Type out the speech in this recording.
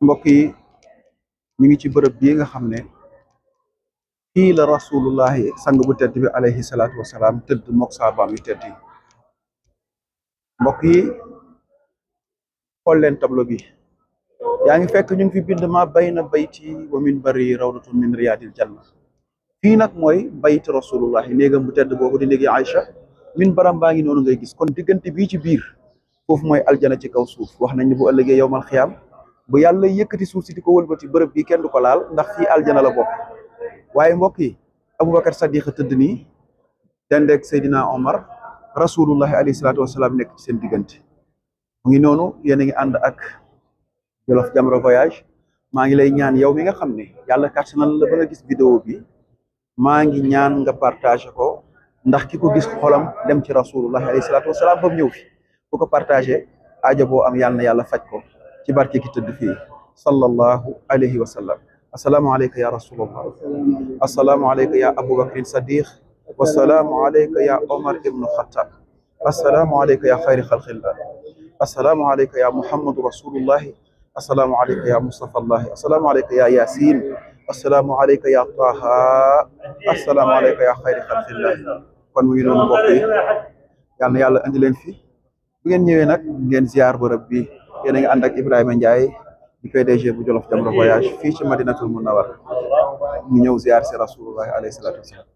mbokk yi ñu ngi ci bërëb bii nga xam ne fii la rasulullahi sang bu tedd bi alayhi salaatu wasalaam tëdd mook saabaam yu tedd yi. mbokk yi xool leen tableau bi yaa ngi fekk ñu ngi fi bind ma bayna bayti wa minbari rawdatun min riyadil janna. fii nag mooy bayt rasulullahi néegam bu tedd boobu di néegi Aïcha minbaram baa ngi noonu ngay gis kon diggante bii ci biir foofu mooy aljana ci kaw suuf. wax nañ ne bu ëllëgee yowmal xiyaam bu yàlla yëkkati suuf si di ko wëlbati bërëb bi kenn du ko laal ndax fii aljana la bokk. waaye mbokk yi Aboubacar Sadiq tëdd nii dendeeg Seydina Omar rasulullahi alayhi salaatu wasalaam nekk ci seen diggante. mu ngi noonu yéen a ngi ànd ak Jolof Jamra Voyage. maa ngi lay ñaan yow mi nga xam ne yàlla kàttanal la ba nga gis vidéo bi maa ngi ñaan nga partagé ko ndax ki ko gis xolam dem ci rasulullahi alayhi salaatu wasalaam ba mu ñëw fi bu ko partagé aajo boo am yàlla na yàlla faj ko ci barke ki tëdd fii sallallahu alayhi wa sallam. assalaamu alayka ya rasulallah, assalaamu alayka ya Aboubacar Sadiq, wassalaamu alayka ya Omar ibnu Khattab, assalaamu alayka ya xayri xalqillah, assalaamu alayka ya Muhammadu rasulullahi, assalaamu alayka ya Mustafa allahi, assalaamu alayka ya Yasin, assalaamu alayka ya Taha, assalaamu alayka ya xayri xalqillah. kon mu ngi noonu mbokk yi yal na yàlla andi leen fi bu ngeen ñëwee nag ngeen ziar bërëb bi. yéen a ngi ànd ak Ibrahima Ndiaye di PDG bu Jolof Jamra Voyage fii ci Madinatul Munawwara ñu ñëw ziar si rasulullahi alayhi salaatu wasalaam.